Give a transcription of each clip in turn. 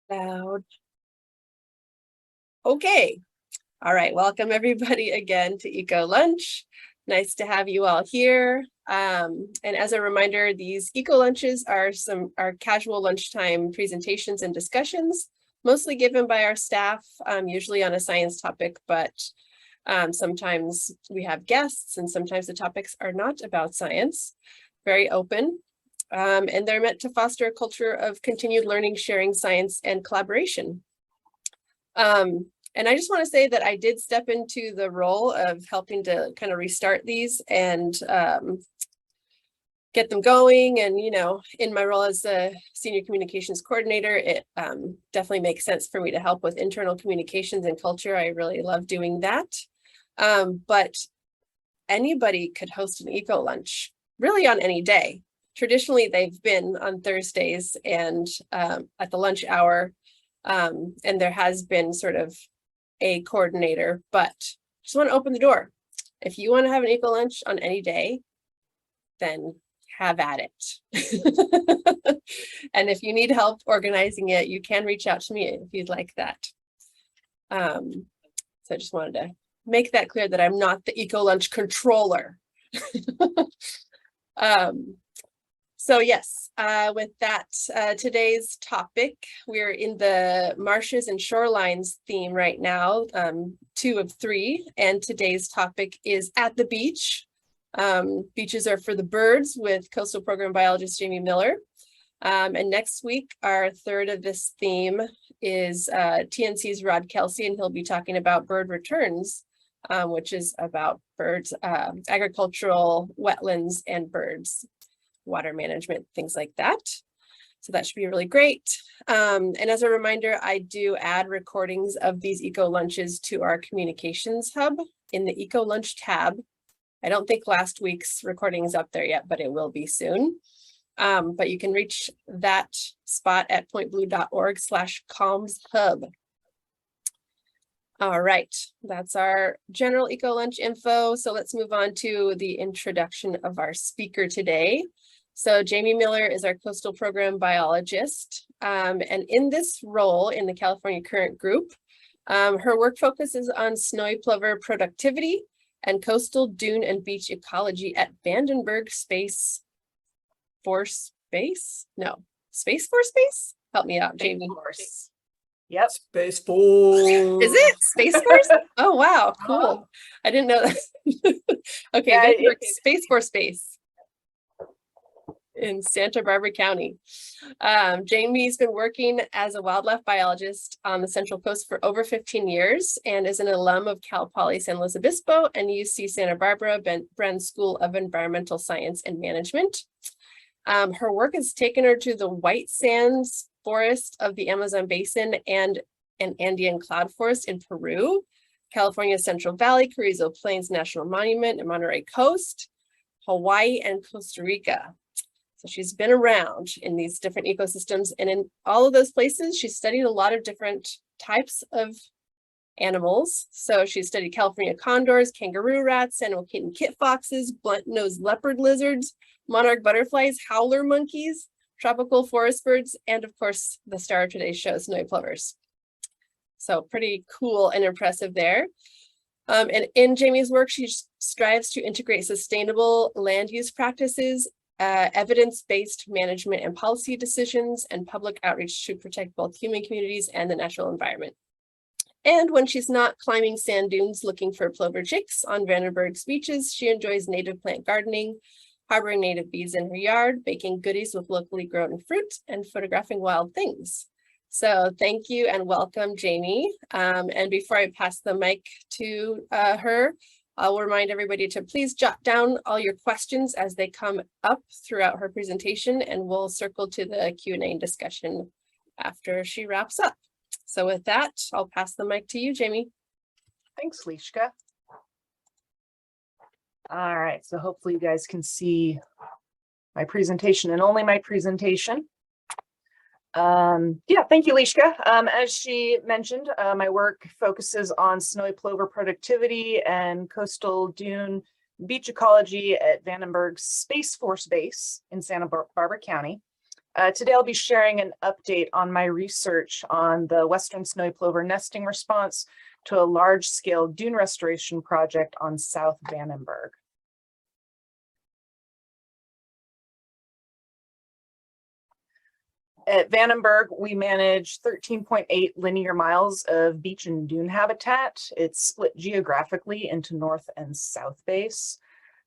Loud. Okay. All right. Welcome everybody again to Ecolunch. Nice to have you all here. And as a reminder, these Ecolunches are casual lunchtime presentations and discussions, mostly given by our staff, usually on a science topic, but sometimes we have guests and sometimes the topics are not about science. Very open. And they're meant to foster a culture of continued learning, sharing science, and collaboration. And I just want to say that I did step into the role of helping to kind of restart these and get them going. And, you know, in my role as a senior communications coordinator, it definitely makes sense for me to help with internal communications and culture. I really love doing that. But anybody could host an eco lunch really on any day. Traditionally, they've been on Thursdays and at the lunch hour. And there has been sort of a coordinator, but just want to open the door. If you want to have an eco lunch on any day, then have at it. And if you need help organizing it, you can reach out to me if you'd like that. So I just wanted to make that clear that I'm not the eco lunch controller. So yes, with that, today's topic, we're in the marshes and shorelines theme right now, 2 of 3, and today's topic is at the beach. Beaches are for the birds with Coastal Program Biologist Jamie Miller. And next week, our 3rd of this theme is TNC's Rod Kelsey, and he'll be talking about bird returns, which is about birds, agricultural, wetlands, and birds. Water management, things like that. So that should be really great. And as a reminder, I do add recordings of these eco lunches to our communications hub in the Eco Lunch tab. I don't think last week's recording is up there yet, but it will be soon. But you can reach that spot at pointblue.org/commshub. All right, that's our general eco lunch info. So let's move on to the introduction of our speaker today. So Jamie Miller is our coastal program biologist. And in this role in the California Current Group, her work focuses on snowy plover productivity and coastal dune and beach ecology at Vandenburg Space Force Base? No, Space Force Base? Help me out, Jamie. Force. Yep. Space Force. Is it Space Force? Oh, wow. Cool. I didn't know that. Okay, yeah, Space Force Base in Santa Barbara County. Jamie's been working as a wildlife biologist on the Central Coast for over 15 years and is an alum of Cal Poly San Luis Obispo and UC Santa Barbara Bren School of Environmental Science and Management. Her work has taken her to the White Sands Forest of the Amazon Basin and an Andean cloud forest in Peru, California's Central Valley, Carrizo Plains National Monument and Monterey Coast, Hawaii, and Costa Rica. So she's been around in these different ecosystems, and in all of those places, she's studied a lot of different types of animals. So she studied California condors, kangaroo rats, San Joaquin kit foxes, blunt-nosed leopard lizards, monarch butterflies, howler monkeys, tropical forest birds, and of course, the star of today's show, snowy plovers. So pretty cool and impressive there. And in Jamie's work, she strives to integrate sustainable land use practices, evidence-based management and policy decisions, and public outreach to protect both human communities and the natural environment. And when she's not climbing sand dunes looking for plover chicks on Vandenburg's beaches, she enjoys native plant gardening, harboring native bees in her yard, baking goodies with locally grown fruit, and photographing wild things. So thank you and welcome, Jamie. And before I pass the mic to her, I'll remind everybody to please jot down all your questions as they come up throughout her presentation, and we'll circle to the Q&A discussion after she wraps up. So with that, I'll pass the mic to you, Jamie. Thanks, Lishka. All right, so hopefully you guys can see my presentation and only my presentation. Yeah, thank you, Lishka. As she mentioned, my work focuses on snowy plover productivity and coastal dune beach ecology at Vandenburg Space Force Base in Santa Barbara County. Today I'll be sharing an update on my research on the Western snowy plover nesting response to a large-scale dune restoration project on South Vandenburg. At Vandenburg, we manage 13.8 linear miles of beach and dune habitat. It's split geographically into North and South Base.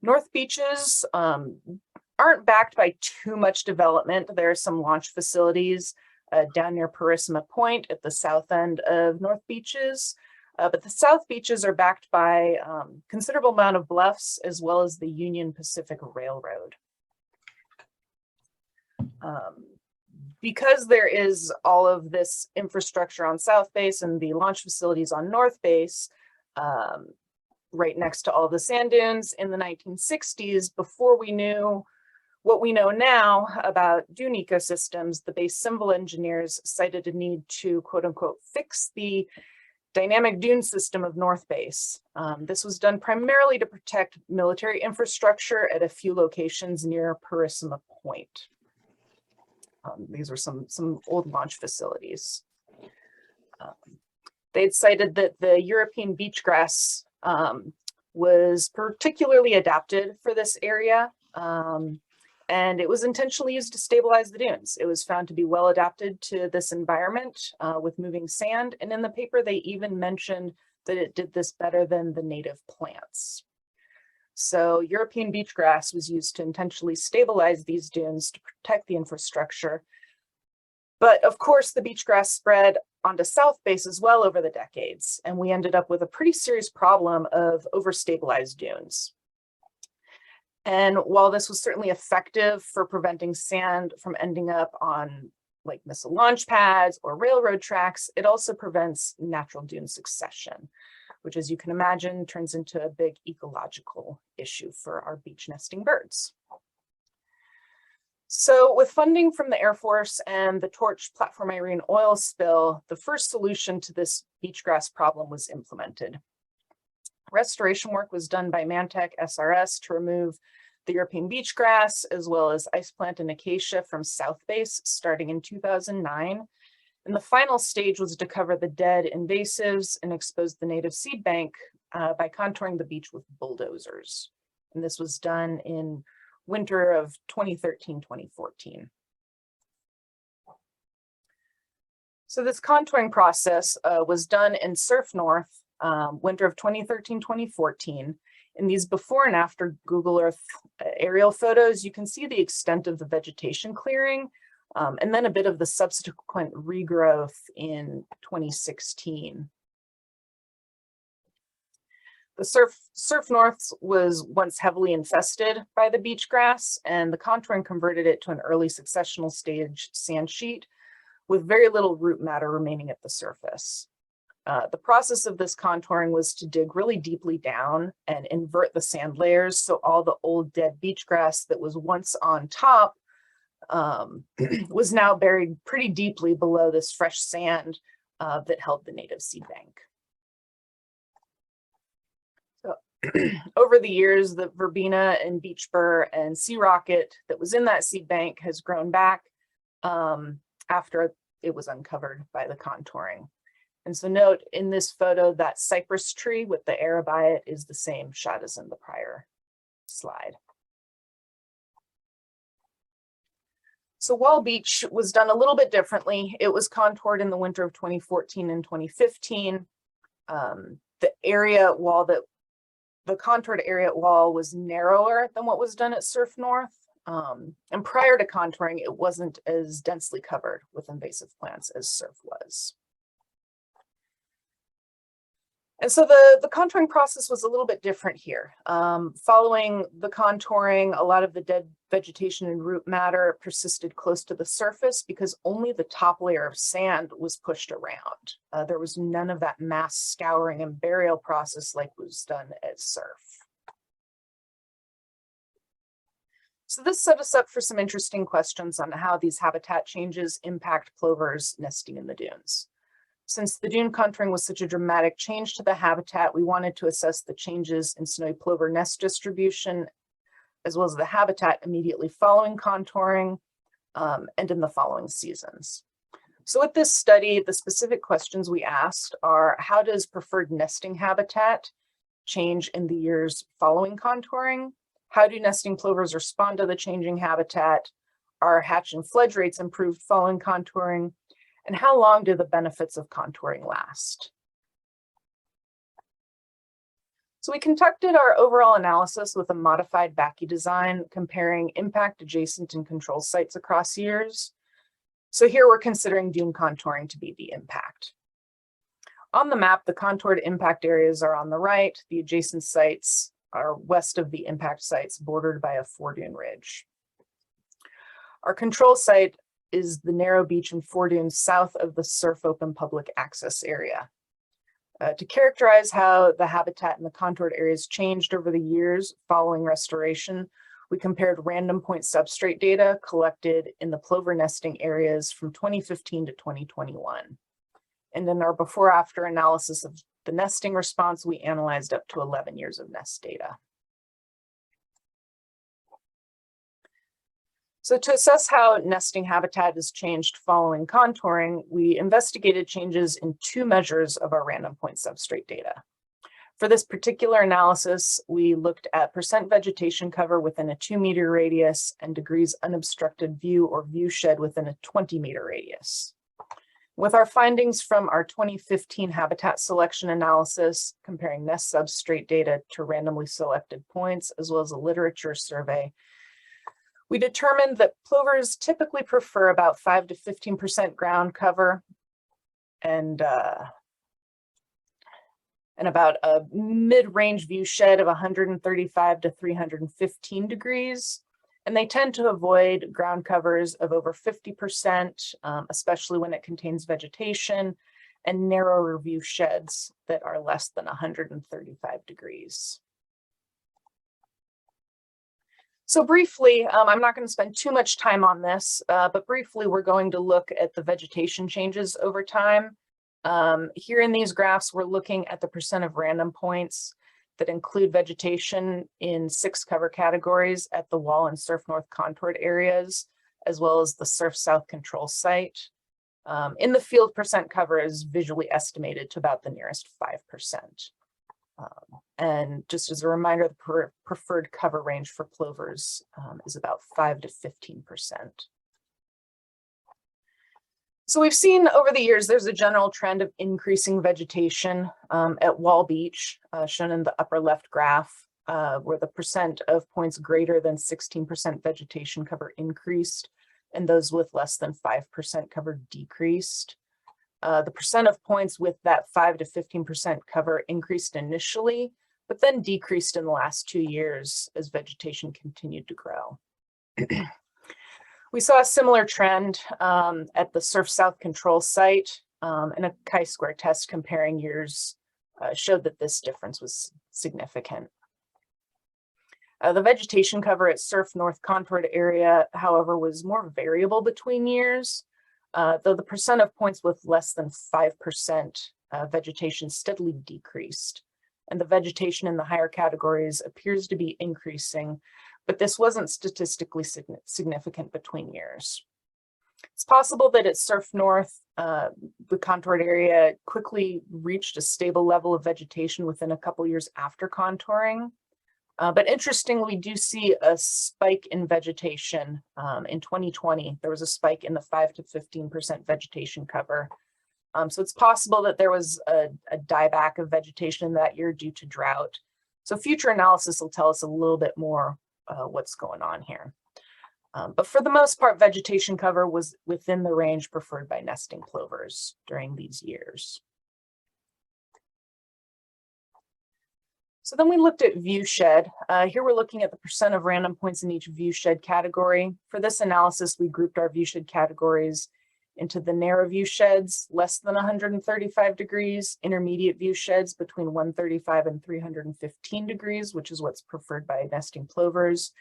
North beaches aren't backed by too much development. There are some launch facilities down near Purisima Point at the south end of North Beaches. But the South Beaches are backed by considerable amount of bluffs as well as the Union Pacific Railroad. Because there is all of this infrastructure on South Base and the launch facilities on North Base, right next to all the sand dunes in the 1960s, before we knew what we know now about dune ecosystems, the base civil engineers cited a need to, quote unquote, fix the dynamic dune system of North Base. This was done primarily to protect military infrastructure at a few locations near Purisima Point. These were some old launch facilities. They'd cited that the European beach grass was particularly adapted for this area, and it was intentionally used to stabilize the dunes. It was found to be well adapted to this environment with moving sand, and in the paper they even mentioned that it did this better than the native plants. So European beach grass was used to intentionally stabilize these dunes to protect the infrastructure. But of course, the beach grass spread onto South Base as well over the decades, and we ended up with a pretty serious problem of overstabilized dunes. And while this was certainly effective for preventing sand from ending up on like missile launch pads or railroad tracks, it also prevents natural dune succession, which, as you can imagine, turns into a big ecological issue for our beach nesting birds. So with funding from the Air Force and the Torch platform Irene oil spill, the first solution to this beach grass problem was implemented. Restoration work was done by Mantec SRS to remove the European beach grass, as well as ice plant and acacia from South Base starting in 2009. And the final stage was to cover the dead invasives and expose the native seed bank by contouring the beach with bulldozers. And this was done in winter of 2013-2014. So this contouring process was done in Surf North, winter of 2013-2014. In these before and after Google Earth aerial photos, you can see the extent of the vegetation clearing, and then a bit of the subsequent regrowth in 2016. The Surf North was once heavily infested by the beach grass, and the contouring converted it to an early successional stage sand sheet with very little root matter remaining at the surface. The process of this contouring was to dig really deeply down and invert the sand layers, so all the old dead beach grass that was once on top was now buried pretty deeply below this fresh sand that held the native seed bank. So over the years, the verbena and beach burr and sea rocket that was in that seed bank has grown back after it was uncovered by the contouring. And so note in this photo, that cypress tree with the arrow by it is the same shot as in the prior slide. So Wall Beach was done a little bit differently. It was contoured in the winter of 2014 and 2015. The area wall the contoured area at Wall was narrower than what was done at Surf North. And prior to contouring, it wasn't as densely covered with invasive plants as Surf was. And so the contouring process was a little bit different here. Following the contouring, a lot of the dead vegetation and root matter persisted close to the surface because only the top layer of sand was pushed around. There was none of that mass scouring and burial process like was done at Surf. So this set us up for some interesting questions on how these habitat changes impact plovers nesting in the dunes. Since the dune contouring was such a dramatic change to the habitat, we wanted to assess the changes in snowy plover nest distribution, as well as the habitat immediately following contouring, and in the following seasons. So with this study, the specific questions we asked are, how does preferred nesting habitat change in the years following contouring? How do nesting plovers respond to the changing habitat? Are hatch and fledge rates improved following contouring? And how long do the benefits of contouring last? So we conducted our overall analysis with a modified BACI design comparing impact, adjacent, and control sites across years. So here we're considering dune contouring to be the impact. On the map, the contoured impact areas are on the right. The adjacent sites are west of the impact sites, bordered by a foredune ridge. Our control site is the narrow beach and foredunes south of the surf open public access area. To characterize how the habitat in the contoured areas changed over the years following restoration, we compared random point substrate data collected in the plover nesting areas from 2015 to 2021. And in our before-after analysis of the nesting response, we analyzed up to 11 years of nest data. So to assess how nesting habitat has changed following contouring, we investigated changes in 2 measures of our random point substrate data. For this particular analysis, we looked at percent vegetation cover within a 2-meter radius and degrees unobstructed view or view shed within a 20-meter radius. With our findings from our 2015 habitat selection analysis, comparing nest substrate data to randomly selected points, as well as a literature survey, we determined that plovers typically prefer about 5 to 15% ground cover and about a mid-range view shed of 135 to 315 degrees. And they tend to avoid ground covers of over 50%, especially when it contains vegetation, and narrower view sheds that are less than 135 degrees. So briefly, I'm not going to spend too much time on this, but briefly we're going to look at the vegetation changes over time. Here in these graphs, we're looking at the percent of random points that include vegetation in 6 cover categories at the wall and surf north contoured areas, as well as the surf south control site. In the field, percent cover is visually estimated to about the nearest 5%. And just as a reminder, the preferred cover range for plovers is about 5 to 15%. So we've seen over the years, there's a general trend of increasing vegetation at Wall Beach, shown in the upper left graph, where the percent of points greater than 16% vegetation cover increased, and those with less than 5% cover decreased. The percent of points with that 5 to 15% cover increased initially, but then decreased in the last 2 years as vegetation continued to grow. We saw a similar trend at the Surf South control site, and a chi-square test comparing years showed that this difference was significant. The vegetation cover at Surf North contoured area, however, was more variable between years, though the percent of points with less than 5% vegetation steadily decreased. And the vegetation in the higher categories appears to be increasing, but this wasn't statistically significant between years. It's possible that at Surf North, the contoured area quickly reached a stable level of vegetation within a couple years after contouring. But interestingly, we do see a spike in vegetation in 2020. There was a spike in the 5 to 15% vegetation cover. So it's possible that there was a dieback of vegetation that year due to drought. So future analysis will tell us a little bit more what's going on here. But for the most part, vegetation cover was within the range preferred by nesting plovers during these years. So then we looked at view shed. Here we're looking at the percent of random points in each view shed category. For this analysis, we grouped our view shed categories into the narrow view sheds, less than 135 degrees, intermediate view sheds between 135 and 315 degrees, which is what's preferred by nesting plovers,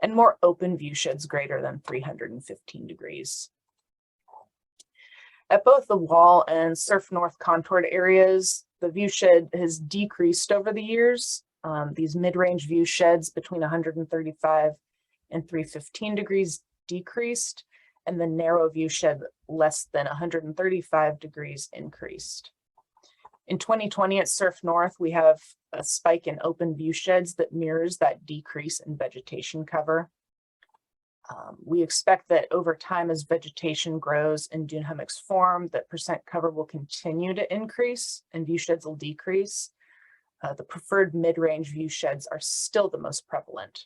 and more open view sheds greater than 315 degrees. At both the Wall and Surf North contoured areas, the view shed has decreased over the years. These mid-range view sheds between 135 and 315 degrees decreased, and the narrow view shed less than 135 degrees increased. In 2020 at Surf North, we have a spike in open view sheds that mirrors that decrease in vegetation cover. We expect that over time, as vegetation grows and dune hummocks form, that percent cover will continue to increase and view sheds will decrease. The preferred mid-range view sheds are still the most prevalent.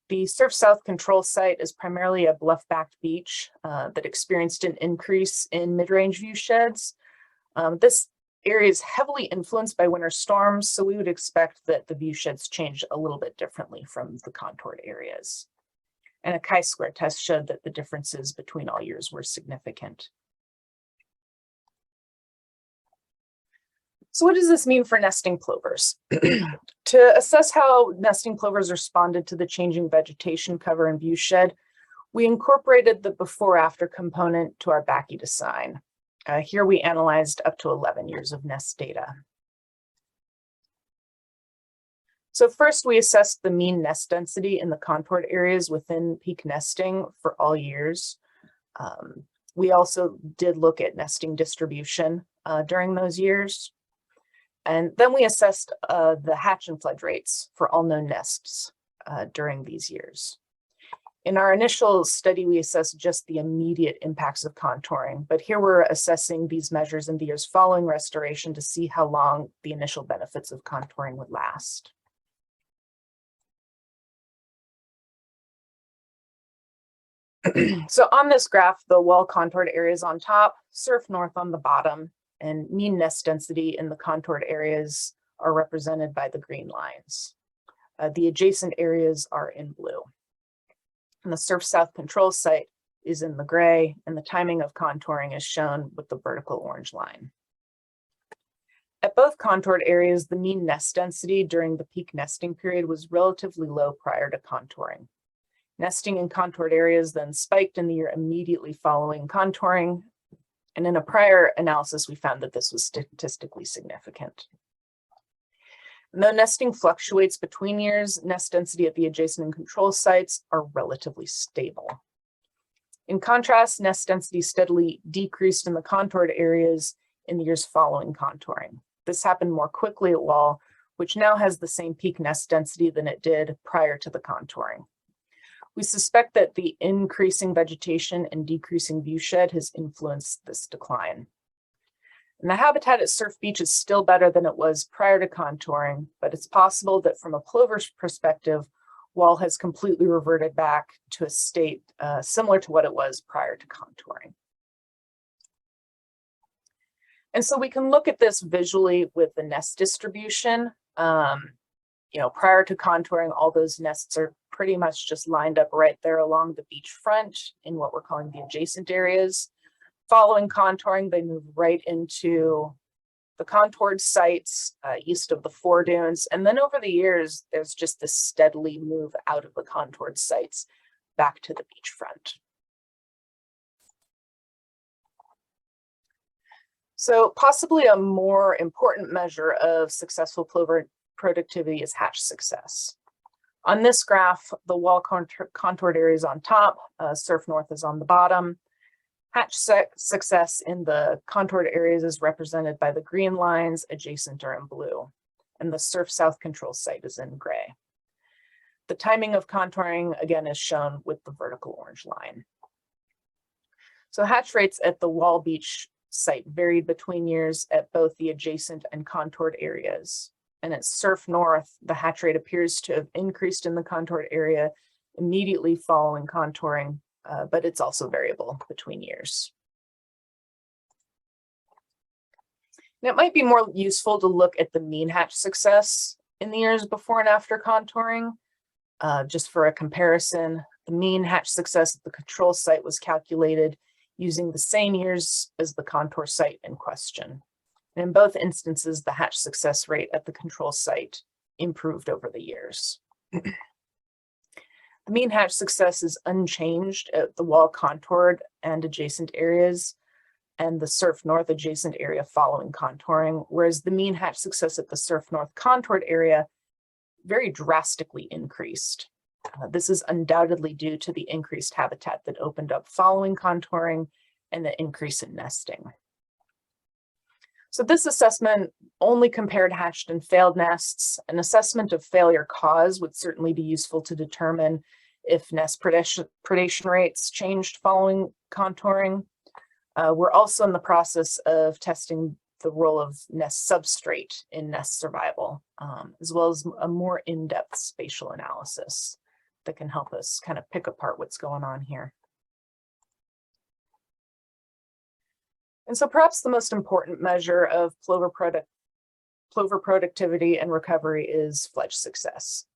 The Surf South control site is primarily a bluff-backed beach that experienced an increase in mid-range view sheds. This area is heavily influenced by winter storms, so we would expect that the view sheds change a little bit differently from the contoured areas. And a chi-square test showed that the differences between all years were significant. So what does this mean for nesting plovers? To assess how nesting plovers responded to the changing vegetation cover and view shed, we incorporated the before-after component to our BACI design. Here we analyzed up to 11 years of nest data. So first, we assessed the mean nest density in the contoured areas within peak nesting for all years. We also did look at nesting distribution during those years. And then we assessed the hatch and fledge rates for all known nests during these years. In our initial study, we assessed just the immediate impacts of contouring, but here we're assessing these measures in the years following restoration to see how long the initial benefits of contouring would last. So on this graph, the wall contoured areas on top, Surf North on the bottom, and mean nest density in the contoured areas are represented by the green lines. The adjacent areas are in blue. And the Surf South control site is in the gray, and the timing of contouring is shown with the vertical orange line. At both contoured areas, the mean nest density during the peak nesting period was relatively low prior to contouring. Nesting in contoured areas then spiked in the year immediately following contouring, and in a prior analysis, we found that this was statistically significant. And though nesting fluctuates between years, nest density at the adjacent and control sites are relatively stable. In contrast, nest density steadily decreased in the contoured areas in the years following contouring. This happened more quickly at wall, which now has the same peak nest density than it did prior to the contouring. We suspect that the increasing vegetation and decreasing view shed has influenced this decline. And the habitat at Surf Beach is still better than it was prior to contouring, but it's possible that from a plover's perspective, wall has completely reverted back to a state similar to what it was prior to contouring. And so we can look at this visually with the nest distribution. Prior to contouring, all those nests are pretty much just lined up right there along the beach front in what we're calling the adjacent areas. Following contouring, they move right into the contoured sites east of the foredunes. And then over the years, there's just this steadily move out of the contoured sites back to the beachfront. So possibly a more important measure of successful plover productivity is hatch success. On this graph, the wall contoured areas on top, Surf North is on the bottom. Hatch success in the contoured areas is represented by the green lines, adjacent are in blue, and the Surf South control site is in gray. The timing of contouring, again, is shown with the vertical orange line. So hatch rates at the Wall Beach site varied between years at both the adjacent and contoured areas. And at Surf North, the hatch rate appears to have increased in the contoured area immediately following contouring, but it's also variable between years. And it might be more useful to look at the mean hatch success in the years before and after contouring. Just for a comparison, the mean hatch success at the control site was calculated using the same years as the contour site in question. And in both instances, the hatch success rate at the control site improved over the years. The mean hatch success is unchanged at the wall contoured and adjacent areas and the Surf North adjacent area following contouring, whereas the mean hatch success at the Surf North contoured area very drastically increased. This is undoubtedly due to the increased habitat that opened up following contouring and the increase in nesting. So this assessment only compared hatched and failed nests. An assessment of failure cause would certainly be useful to determine if nest predation rates changed following contouring. We're also in the process of testing the role of nest substrate in nest survival, as well as a more in-depth spatial analysis that can help us kind of pick apart what's going on here. And so perhaps the most important measure of plover productivity and recovery is fledge success.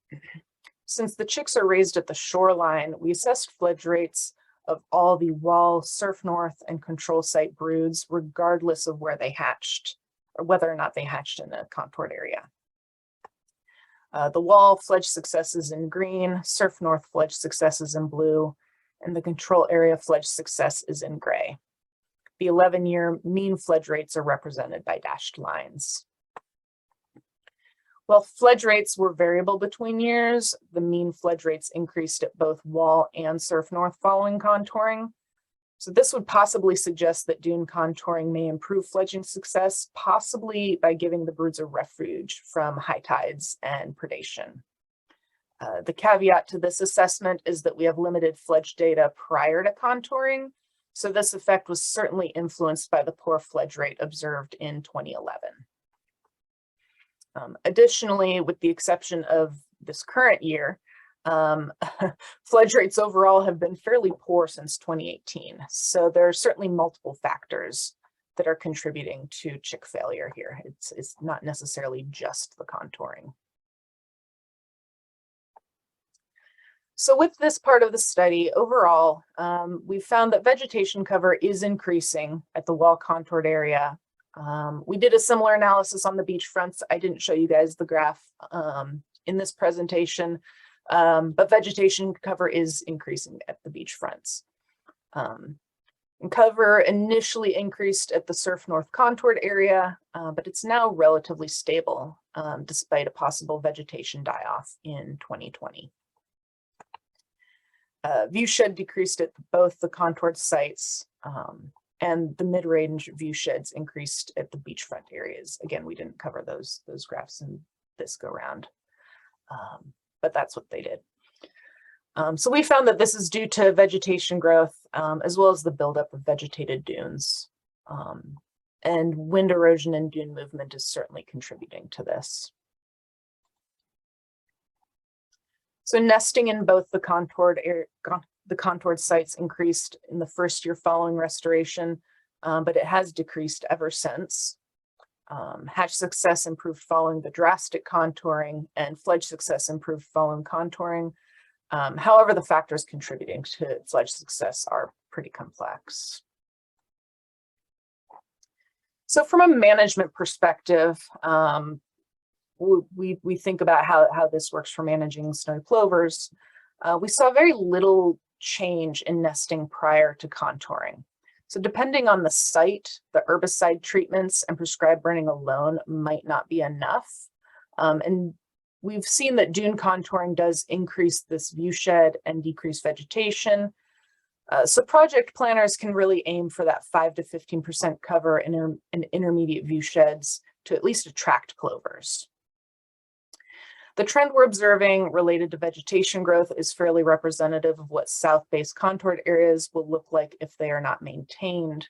Since the chicks are raised at the shoreline, we assessed fledge rates of all the wall, surf north, and control site broods, regardless of where they hatched or whether or not they hatched in a contoured area. The wall fledge success is in green, surf north fledge success is in blue, and the control area fledge success is in gray. The 11-year mean fledge rates are represented by dashed lines. While fledge rates were variable between years, the mean fledge rates increased at both wall and surf north following contouring. So this would possibly suggest that dune contouring may improve fledging success, possibly by giving the broods a refuge from high tides and predation. The caveat to this assessment is that we have limited fledge data prior to contouring, so this effect was certainly influenced by the poor fledge rate observed in 2011. Additionally, with the exception of this current year, fledge rates overall have been fairly poor since 2018. So there are certainly multiple factors that are contributing to chick failure here. It's not necessarily just the contouring. So with this part of the study, overall, we found that vegetation cover is increasing at the wall contoured area. We did a similar analysis on the beach fronts. I didn't show you guys the graph in this presentation, but vegetation cover is increasing at the beach fronts. And cover initially increased at the surf north contoured area, but it's now relatively stable despite a possible vegetation die-off in 2020. Viewshed decreased at both the contoured sites, and the mid-range view sheds increased at the beachfront areas. Again, we didn't cover those graphs in this go round, but that's what they did. So we found that this is due to vegetation growth, as well as the buildup of vegetated dunes. And wind erosion and dune movement is certainly contributing to this. So nesting in both the contoured sites increased in the first year following restoration, but it has decreased ever since. Hatch success improved following the drastic contouring, and fledge success improved following contouring. However, the factors contributing to fledge success are pretty complex. So from a management perspective, we think about how this works for managing snowy plovers. We saw very little change in nesting prior to contouring. So depending on the site, the herbicide treatments and prescribed burning alone might not be enough. And we've seen that dune contouring does increase this viewshed and decrease vegetation. So project planners can really aim for that 5 to 15% cover in intermediate viewsheds to at least attract plovers. The trend we're observing related to vegetation growth is fairly representative of what south-based contoured areas will look like if they are not maintained.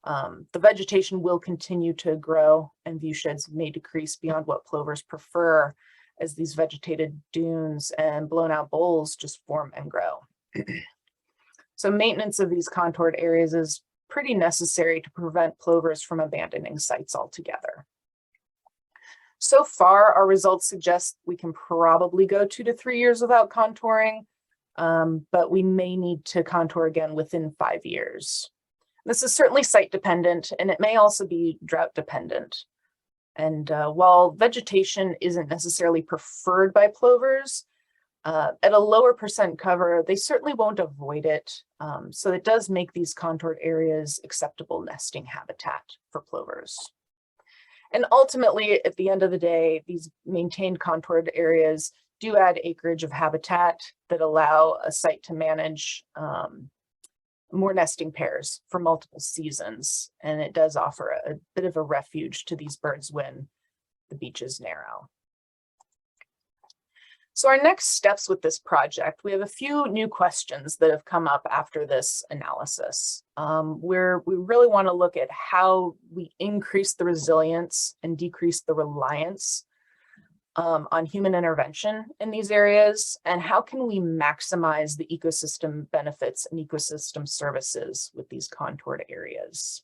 The vegetation will continue to grow, and viewsheds may decrease beyond what plovers prefer as these vegetated dunes and blown out bowls just form and grow. So maintenance of these contoured areas is pretty necessary to prevent plovers from abandoning sites altogether. So far, our results suggest we can probably go 2 to 3 years without contouring, but we may need to contour again within 5 years. This is certainly site dependent, and it may also be drought dependent. And while vegetation isn't necessarily preferred by plovers, at a lower percent cover, they certainly won't avoid it. So it does make these contoured areas acceptable nesting habitat for plovers. And ultimately, at the end of the day, these maintained contoured areas do add acreage of habitat that allow a site to manage more nesting pairs for multiple seasons. And it does offer a bit of a refuge to these birds when the beach is narrow. So our next steps with this project, we have a few new questions that have come up after this analysis. We really want to look at how we increase the resilience and decrease the reliance on human intervention in these areas, and how can we maximize the ecosystem benefits and ecosystem services with these contoured areas.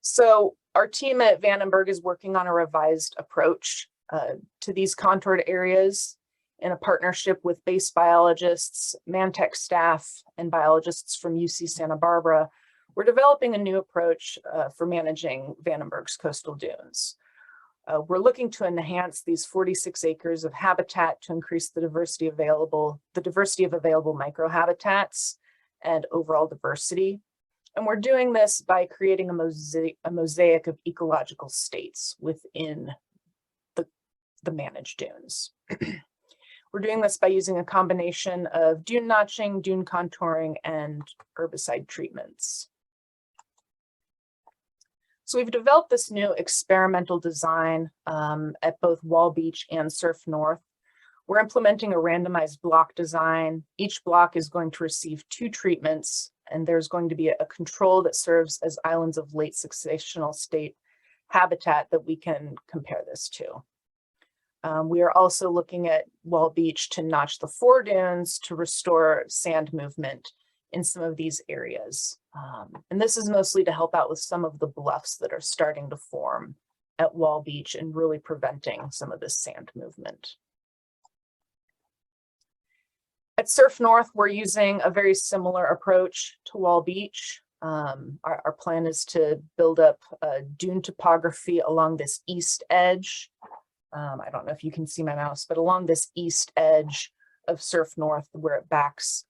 So our team at Vandenburg is working on a revised approach to these contoured areas in a partnership with base biologists, Mantech staff, and biologists from UC Santa Barbara. We're developing a new approach for managing Vandenburg's coastal dunes. We're looking to enhance these 46 acres of habitat to increase the diversity of available microhabitats and overall diversity. And we're doing this by creating a mosaic of ecological states within the managed dunes. We're doing this by using a combination of dune notching, dune contouring, and herbicide treatments. So we've developed this new experimental design at both Wall Beach and Surf North. We're implementing a randomized block design. Each block is going to receive 2 treatments, and there's going to be a control that serves as islands of late successional state habitat that we can compare this to. We are also looking at Wall Beach to notch the foredunes to restore sand movement in some of these areas. And this is mostly to help out with some of the bluffs that are starting to form at Wall Beach and really preventing some of this sand movement. At Surf North, we're using a very similar approach to Wall Beach. Our plan is to build up a dune topography along this east edge. I don't know if you can see my mouse, but along this east edge of Surf North where it backs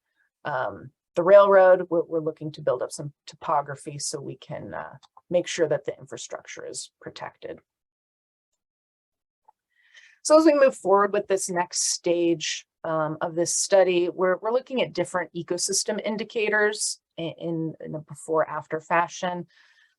the railroad, we're looking to build up some topography so we can make sure that the infrastructure is protected. So as we move forward with this next stage of this study, we're looking at different ecosystem indicators in a before-after fashion.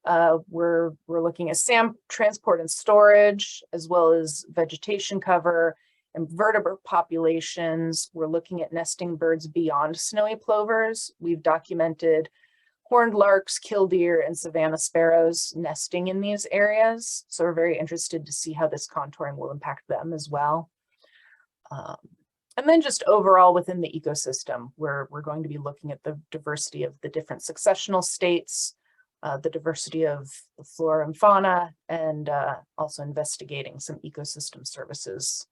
We're looking at sand transport and storage, as well as vegetation cover and vertebrate populations. We're looking at nesting birds beyond snowy plovers. We've documented horned larks, killdeer, and savanna sparrows nesting in these areas. So we're very interested to see how this contouring will impact them as well. And then just overall within the ecosystem, we're going to be looking at the diversity of the different successional states, the diversity of the flora and fauna, and also investigating some ecosystem services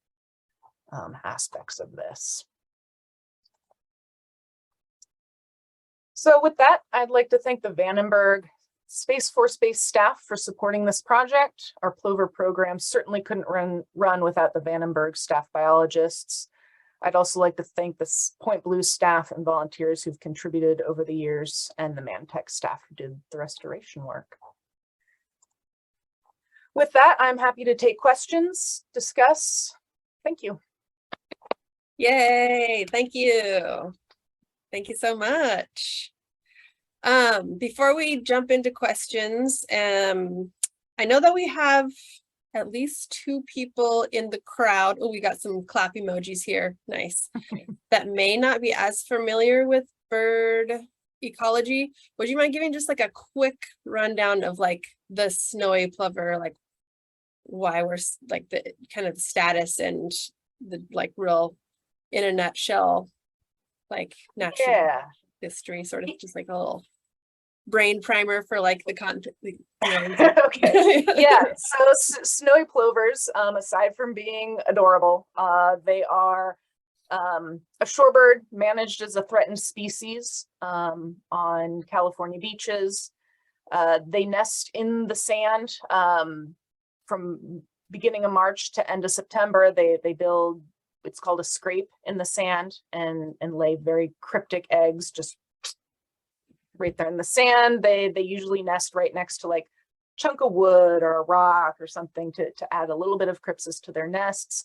aspects of this. So with that, I'd like to thank the Vandenburg Space Force Base staff for supporting this project. Our plover program certainly couldn't run without the Vandenburg staff biologists. I'd also like to thank the Point Blue staff and volunteers who've contributed over the years, and the Mantech staff who did the restoration work. With that, I'm happy to take questions, discuss. Thank you. Yay, thank you. Thank you so much. Before we jump into questions, I know that we have at least 2 people in the crowd. Oh, we got some clap emojis here. Nice. That may not be as familiar with bird ecology. Would you mind giving just like a quick rundown of like the snowy plover, like why we're like the kind of the status and the like real in a nutshell, like natural history, sort of just like a little brain primer for like the content. Okay. Yeah. So snowy plovers, aside from being adorable, they are a shorebird managed as a threatened species on California beaches. They nest in the sand from beginning of March to end of September. They build, it's called a scrape in the sand, and lay very cryptic eggs just right there in the sand. They usually nest right next to like a chunk of wood or a rock or something to add a little bit of crypsis to their nests.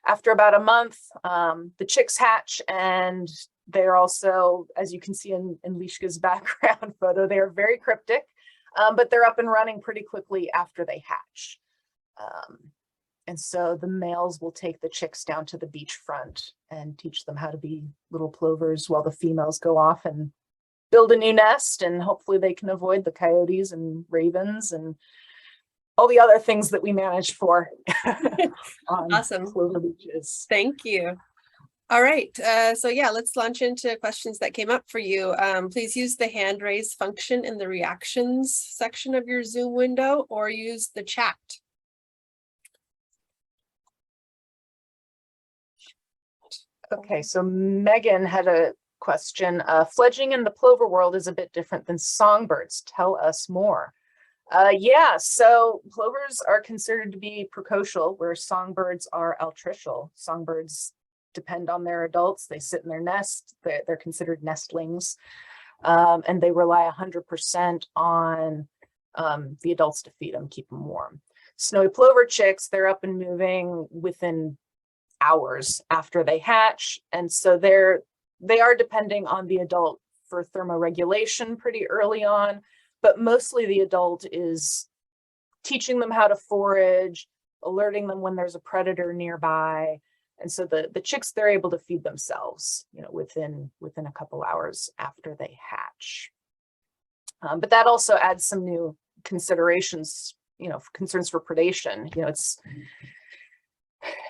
After about a month, the chicks hatch, and they're also, as you can see in Lishka's background photo, they are very cryptic, but they're up and running pretty quickly after they hatch. And so the males will take the chicks down to the beachfront and teach them how to be little plovers while the females go off and build a new nest, and hopefully they can avoid the coyotes and ravens and all the other things that we manage for on Awesome. Plover beaches. Thank you. All right, so yeah, let's launch into questions that came up for you. Please use the hand raise function in the reactions section of your Zoom window, or use the chat. Okay, so Megan had a question. Fledging in the plover world is a bit different than songbirds. Tell us more. Yeah, so plovers are considered to be precocial, where songbirds are altricial. Songbirds depend on their adults. They sit in their nest. They're considered nestlings, and they rely 100% on the adults to feed them, keep them warm. Snowy plover chicks, they're up and moving within hours after they hatch, and so they are depending on the adult for thermoregulation pretty early on, but mostly the adult is teaching them how to forage, alerting them when there's a predator nearby. And so the chicks, they're able to feed themselves, you know, within a couple hours after they hatch. But that also adds some new considerations, you know, concerns for predation. You know,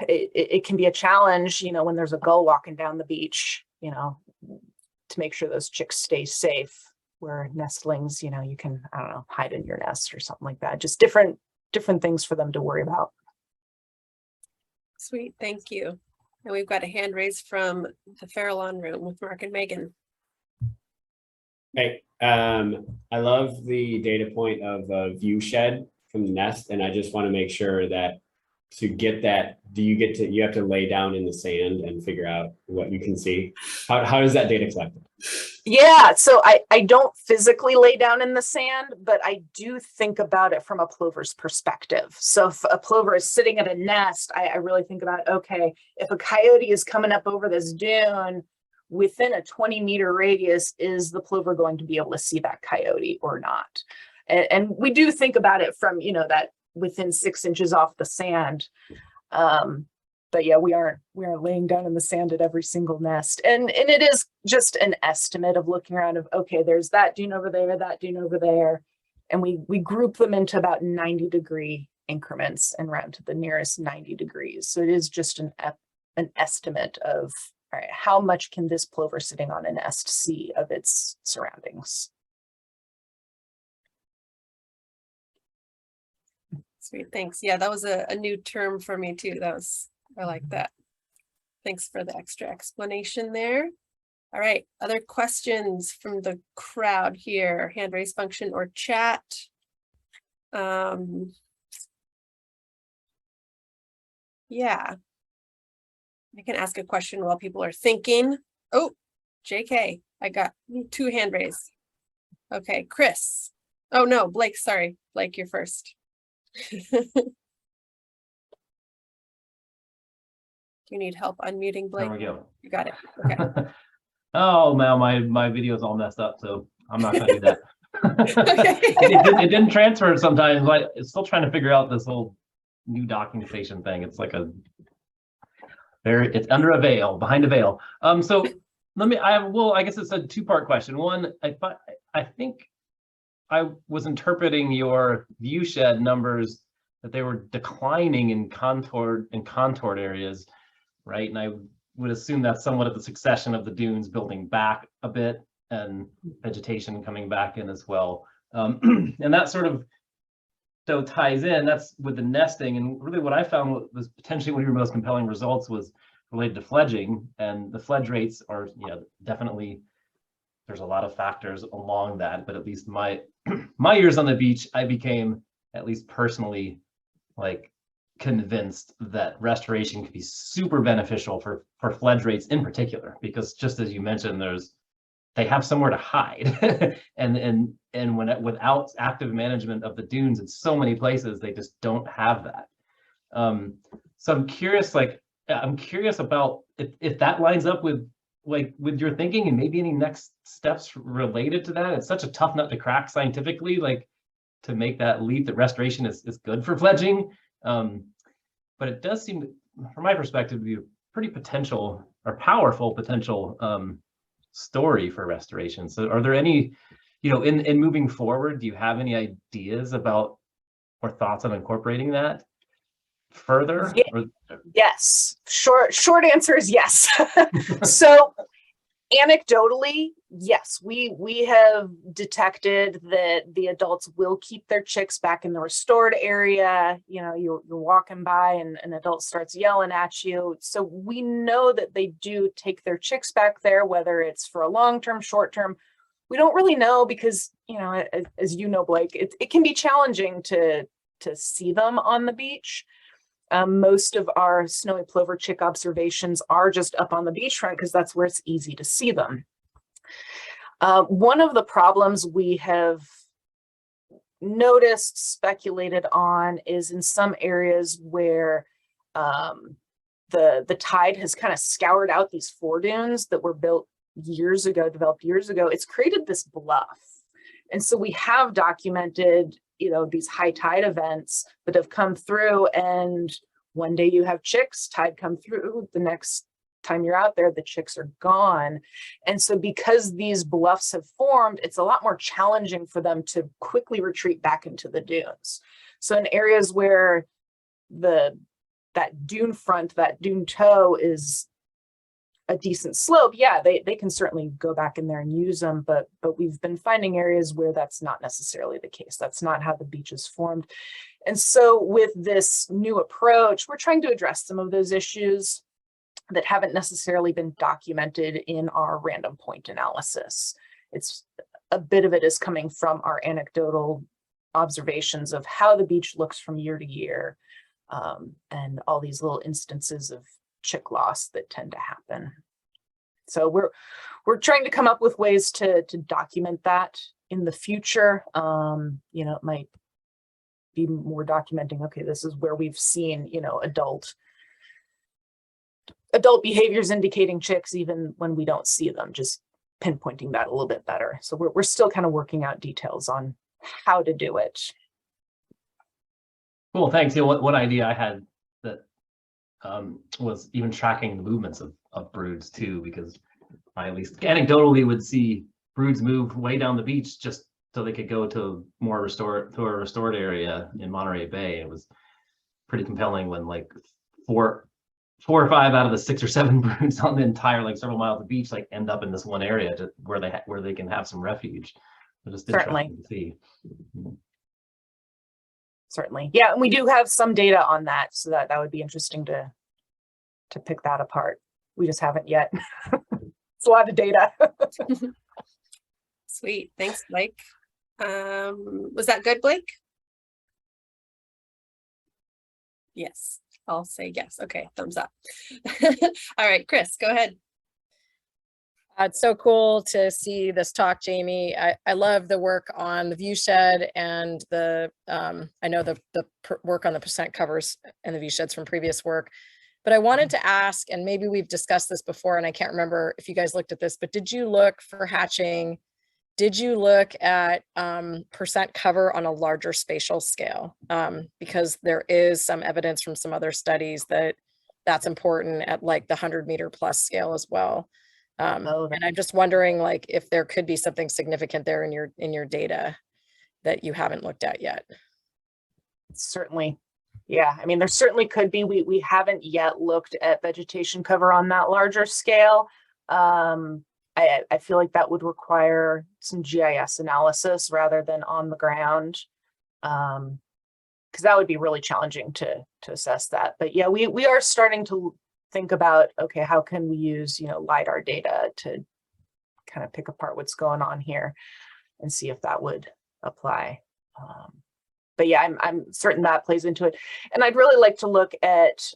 it can be a challenge, you know, when there's a gull walking down the beach, you know, to make sure those chicks stay safe, where nestlings, you know, you can, I don't know, hide in your nest or something like that. Just different things for them to worry about. Sweet, thank you. And we've got a hand raised from the Farallon room with Mark and Megan. Hey, I love the data point of a view shed from the nest, and I just want to make sure that to get that, you have to lay down in the sand and figure out what you can see? How is that data collected? Yeah, so I don't physically lay down in the sand, but I do think about it from a plover's perspective. So if a plover is sitting at a nest, I really think about, okay, if a coyote is coming up over this dune, within a 20-meter radius, is the plover going to be able to see that coyote or not? And we do think about it from, you know, that within 6 inches off the sand. But yeah, we aren't laying down in the sand at every single nest. And it is just an estimate of looking around of, okay, there's that dune over there, that dune over there. And we group them into about 90-degree increments and round to the nearest 90 degrees. So it is just an estimate of, all right, how much can this plover sitting on a nest see of its surroundings? Sweet, thanks. Yeah, that was a new term for me too. I like that. Thanks for the extra explanation there. All right, other questions from the crowd here, hand raise function or chat. Yeah, I can ask a question while people are thinking. Oh, JK, I got 2 hand raised. Okay, Chris. Oh no, Blake, sorry. Blake, you're first. Do you need help unmuting, Blake? There we go. You got it. Okay. Oh, man, my video is all messed up, so I'm not going to do that. Okay. It didn't transfer sometimes, but it's still trying to figure out this whole new documentation thing. It's like it's under a veil, behind a veil. So I guess it's a 2-part question. One, I think I was interpreting your view shed numbers that they were declining in contoured areas, right? And I would assume that's somewhat of the succession of the dunes building back a bit and vegetation coming back in as well. And that sort of ties in, that's with the nesting. And really what I found was potentially one of your most compelling results was related to fledging, and the fledge rates are, you know, definitely, there's a lot of factors along that, but at least my years on the beach, I became, at least personally, like convinced that restoration could be super beneficial for fledge rates in particular, because just as you mentioned, they have somewhere to hide, and without active management of the dunes in so many places, they just don't have that. So I'm curious, like, I'm curious about if that lines up with with your thinking and maybe any next steps related to that. It's such a tough nut to crack scientifically, like to make that leap that restoration is good for fledging. But it does seem, from my perspective, to be a pretty potential or powerful potential story for restoration. So are there any, in moving forward, do you have any ideas about or thoughts on incorporating that further? Yes. Short answer is yes. So anecdotally, yes, we have detected that the adults will keep their chicks back in the restored area. You're walking by and an adult starts yelling at you. So we know that they do take their chicks back there, whether it's for a long-term, short-term. We don't really know because, as you know, Blake, it can be challenging to see them on the beach. Most of our snowy plover chick observations are just up on the beachfront because that's where it's easy to see them. One of the problems we have noticed, speculated on, is in some areas where the tide has kind of scoured out these foredunes that were built years ago, developed years ago. It's created this bluff. And so we have documented these high tide events that have come through, and one day you have chicks, tide come through, the next time you're out there, the chicks are gone. And so because these bluffs have formed, it's a lot more challenging for them to quickly retreat back into the dunes. So in areas where that dune front, that dune toe is a decent slope, yeah, they can certainly go back in there and use them, but we've been finding areas where that's not necessarily the case. That's not how the beach is formed. And so with this new approach, we're trying to address some of those issues that haven't necessarily been documented in our random point analysis. It's a bit of it is coming from our anecdotal observations of how the beach looks from year to year, and all these little instances of chick loss that tend to happen. So we're trying to come up with ways to document that in the future. It might be more documenting, okay, this is where we've seen, adult behaviors indicating chicks even when we don't see them, just pinpointing that a little bit better. So we're still kind of working out details on how to do it. Cool, thanks. One idea I had that was even tracking the movements of broods too, because I at least anecdotally would see broods move way down the beach just so they could go to a restored area in Monterey Bay. It was pretty compelling when like four or five out of the 6 or 7 broods on the entire several miles of beach end up in this one area where they can have some refuge. Just certainly interesting to see. Certainly, yeah, and we do have some data on that, so that would be interesting to pick that apart. We just haven't yet. It's a lot of data. Sweet, thanks, Blake. Was that good, Blake? Yes, I'll say yes. Okay, thumbs up. All right, Chris, go ahead. It's so cool to see this talk, Jamie. I love the work on the view shed and I know the work on the percent covers and the view sheds from previous work. But I wanted to ask, and maybe we've discussed this before, and I can't remember if you guys looked at this, but did you look for hatching? Did you look at percent cover on a larger spatial scale? Because there is some evidence from some other studies that that's important at the 100-meter plus scale as well. And I'm just wondering if there could be something significant there in your data that you haven't looked at yet. Certainly. Yeah, I mean, there certainly could be. We haven't yet looked at vegetation cover on that larger scale. I feel like that would require some GIS analysis rather than on the ground, because that would be really challenging to assess that. But yeah, we are starting to think about, okay, how can we use LiDAR data to kind of pick apart what's going on here and see if that would apply. But yeah, I'm certain that plays into it. And I'd really like to look at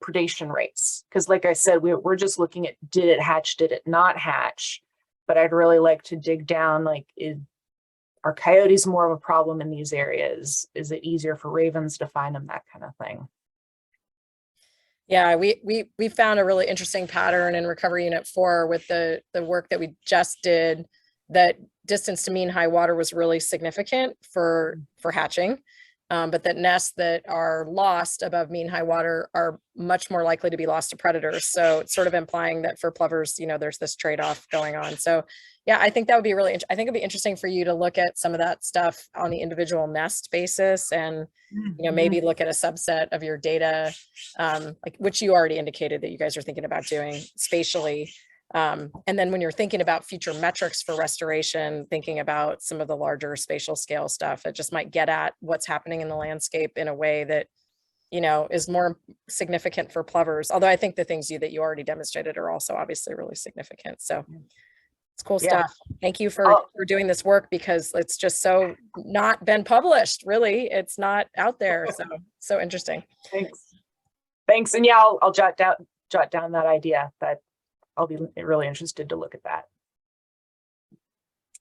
predation rates, because like I said, we're just looking at, did it hatch, did it not hatch? But I'd really like to dig down, are coyotes more of a problem in these areas? Is it easier for ravens to find them, that kind of thing? Yeah, we found a really interesting pattern in Recovery Unit 4 with the work that we just did, that distance to mean high water was really significant for hatching. But that nests that are lost above mean high water are much more likely to be lost to predators. So it's sort of implying that for plovers, you know, there's this trade-off going on. So yeah, I think that would be really, I think it'd be interesting for you to look at some of that stuff on the individual nest basis, and, you know, maybe look at a subset of your data, like which you already indicated that you guys are thinking about doing spatially. And then when you're thinking about future metrics for restoration, thinking about some of the larger spatial scale stuff, it just might get at what's happening in the landscape in a way that, you know, is more significant for plovers. Although I think the things that you already demonstrated are also obviously really significant. So it's cool stuff. Thank you for doing this work, because it's just so not been published, really. It's not out there. So interesting. Thanks. And yeah, I'll jot down that idea. That I'll be really interested to look at that.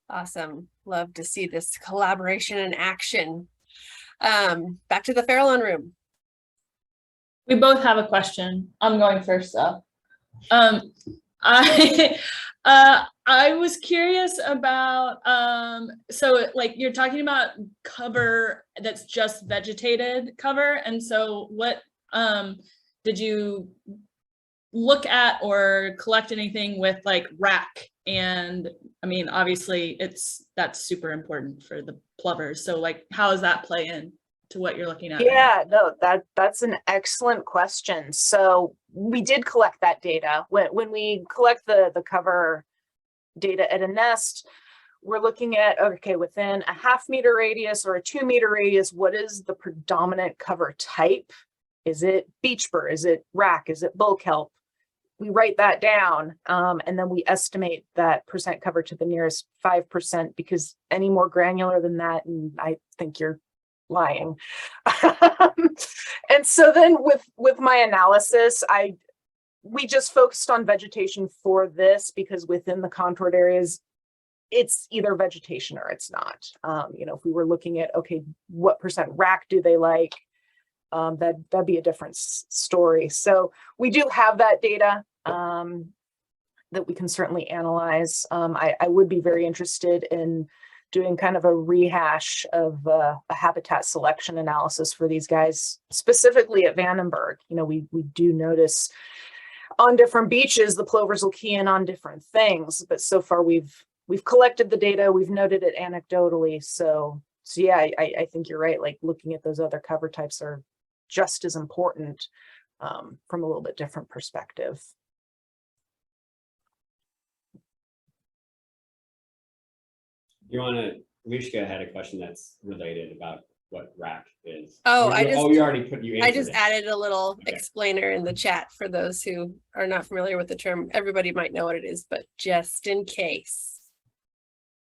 Awesome. Love to see this collaboration in action. Back to the Farallon room. We both have a question. I'm going first though. I was curious about, so like you're talking about cover that's just vegetated cover. And so what, did you look at or collect anything with like rack? And I mean, obviously that's super important for the plovers. So like, how does that play in to what you're looking at? Yeah, no, that's an excellent question. So we did collect that data. When we collect the cover data at a nest, we're looking at, okay, within a 1/2 meter radius or a 2 meter radius, what is the predominant cover type? Is it beech fir? Is it rack? Is it bull kelp? We write that down, and then we estimate that percent cover to the nearest 5%, because any more granular than that, and I think you're lying. And so then with my analysis, we just focused on vegetation for this, because within the contoured areas, it's either vegetation or it's not. You know, if we were looking at, okay, what percent rack do they like? That'd be a different story. So we do have that data that we can certainly analyze. I would be very interested in doing kind of a rehash of a habitat selection analysis for these guys, specifically at Vandenburg. You know, we do notice on different beaches, the plovers will key in on different things, but so far we've collected the data, we've noted it anecdotally. So yeah, I think you're right. Like looking at those other cover types are just as important from a little bit different perspective. You want to, Lushka had a question that's related about what rack is. Oh, you already put, I just added a little explainer in the chat for those who are not familiar with the term. Everybody might know what it is, but just in case.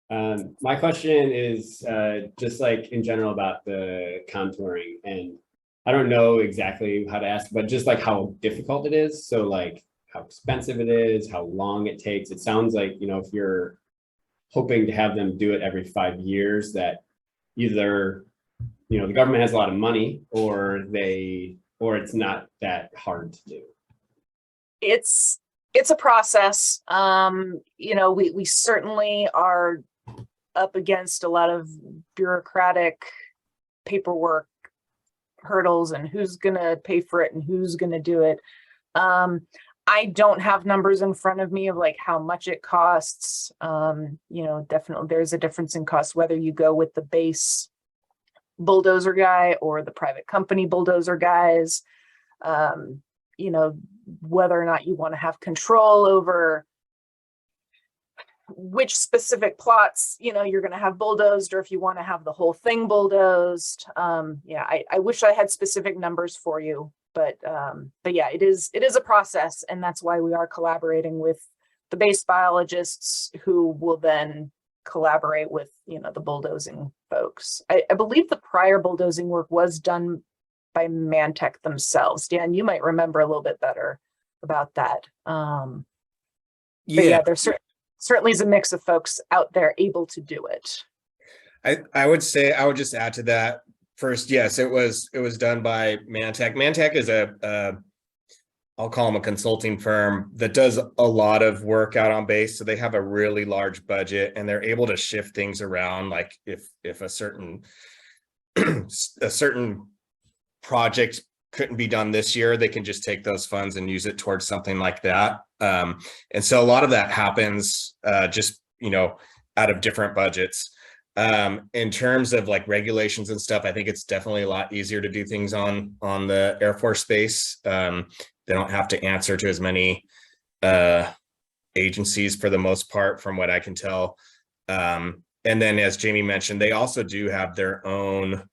My question is just like in general about the contouring, and I don't know exactly how to ask, but just like how difficult it is. So like how expensive it is, how long it takes. It sounds like, you know, if you're hoping to have them do it every 5 years, that either, you know, the government has a lot of money, or it's not that hard to do. It's a process. You know, we certainly are up against a lot of bureaucratic paperwork hurdles, and who's gonna pay for it and who's gonna do it. I don't have numbers in front of me of like how much it costs. You know, definitely there's a difference in cost whether you go with the base bulldozer guy or the private company bulldozer guys. You know, whether or not you want to have control over which specific plots, you know, you're going to have bulldozed, or if you want to have the whole thing bulldozed. Yeah, I wish I had specific numbers for you, but yeah, it is a process, and that's why we are collaborating with the base biologists, who will then collaborate with, you know, the bulldozing folks. I believe the prior bulldozing work was done by Mantech themselves. Dan, you might remember a little bit better about that. Yeah, there's certainly is a mix of folks out there able to do it. I would say, I would just add to that first. Yes, it was done by Mantech. Mantech is a I'll call them a consulting firm that does a lot of work out on base. So they have a really large budget and they're able to shift things around. Like if a certain project couldn't be done this year, they can just take those funds and use it towards something like that. And so a lot of that happens just, out of different budgets. In terms of like regulations and stuff, I think it's definitely a lot easier to do things on the Air Force Base. They don't have to answer to as many agencies for the most part, from what I can tell. And then, as Jamie mentioned, they also do have their own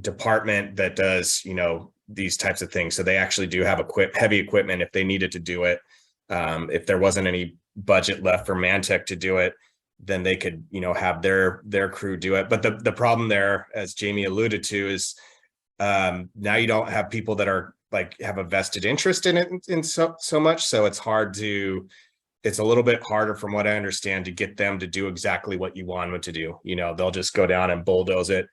department that does, these types of things. So they actually do have heavy equipment if they needed to do it. If there wasn't any budget left for Mantech to do it, then they could, have their crew do it. But the problem there, as Jamie alluded to, is now you don't have people that are like have a vested interest in it in so much. So it's a little bit harder, from what I understand, to get them to do exactly what you want them to do. They'll just go down and bulldoze it.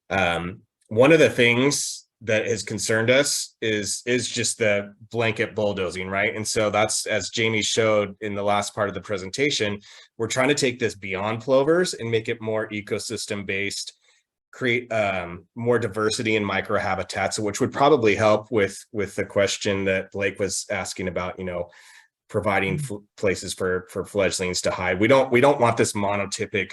One of the things that has concerned us is just the blanket bulldozing, right? And so that's, as Jamie showed in the last part of the presentation, we're trying to take this beyond plovers and make it more ecosystem based, create more diversity in microhabitats, which would probably help with the question that Blake was asking about, providing places for fledglings to hide. We don't want this monotypic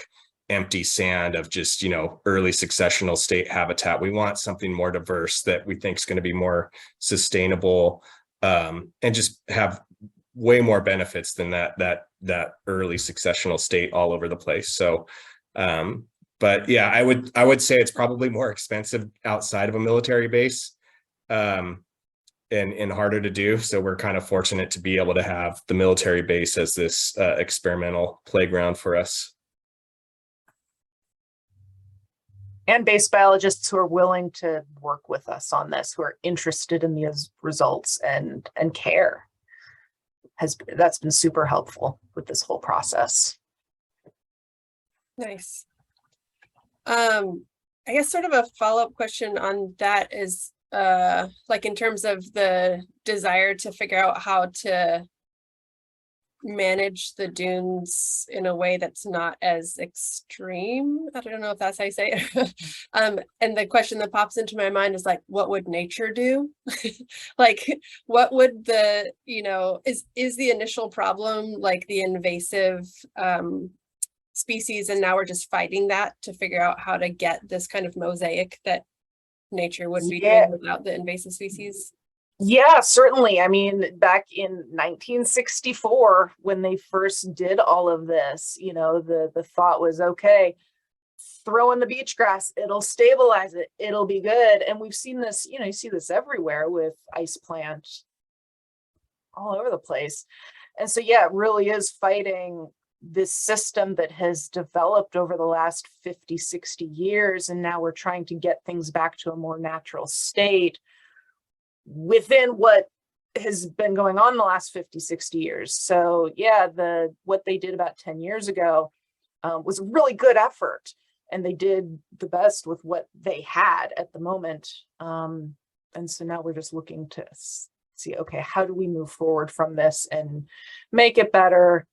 empty sand of just, early successional state habitat. We want something more diverse that we think is going to be more sustainable, and just have way more benefits than that early successional state all over the place. So, but yeah, I would say it's probably more expensive outside of a military base, and harder to do. So we're kind of fortunate to be able to have the military base as this experimental playground for us. And base biologists who are willing to work with us on this, who are interested in these results and care. That's been super helpful with this whole process. Nice. I guess sort of a follow-up question on that is, like in terms of the desire to figure out how to manage the dunes in a way that's not as extreme. I don't know if that's how you say it. And the question that pops into my mind is like, what would nature do? Like, what would the, is the initial problem like the invasive species, and now we're just fighting that to figure out how to get this kind of mosaic that nature would be doing without the invasive species? Yeah, certainly. I mean, back in 1964, when they first did all of this, the thought was, okay, throw in the beach grass, it'll stabilize it, it'll be good. And we've seen this, you see this everywhere with ice plant all over the place. And so, yeah, it really is fighting this system that has developed over the last 50, 60 years. And now we're trying to get things back to a more natural state within what has been going on the last 50, 60 years. So yeah, what they did about 10 years ago was a really good effort, and they did the best with what they had at the moment. And so now we're just looking to see, okay, how do we move forward from this and make it better,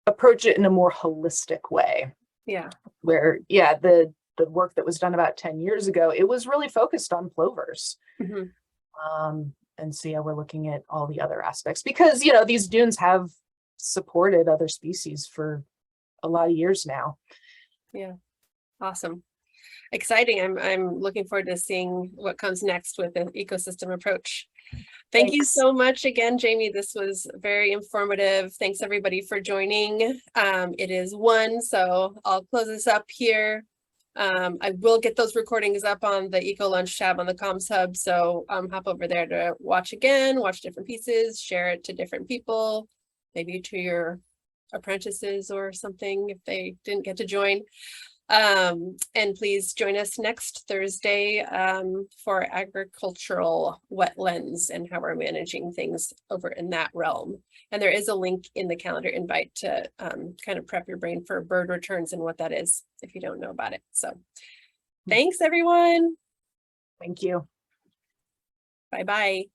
approach it in a more holistic way. Yeah. Where, yeah, the work that was done about 10 years ago, it was really focused on plovers. Mm-hmm. And so, yeah, we're looking at all the other aspects because, these dunes have supported other species for a lot of years now. Yeah. Awesome. Exciting. I'm looking forward to seeing what comes next with an ecosystem approach. Thank you so much again, Jamie. This was very informative. Thanks everybody for joining. It is 1, so I'll close this up here. I will get those recordings up on the Ecolunch tab on the Comms Hub, so hop over there to watch again, watch different pieces, share it to different people, maybe to your apprentices or something if they didn't get to join. And please join us next Thursday for agricultural wetlands and how we're managing things over in that realm. And there is a link in the calendar invite to kind of prep your brain for bird returns and what that is if you don't know about it. So thanks, everyone. Thank you. Bye-bye.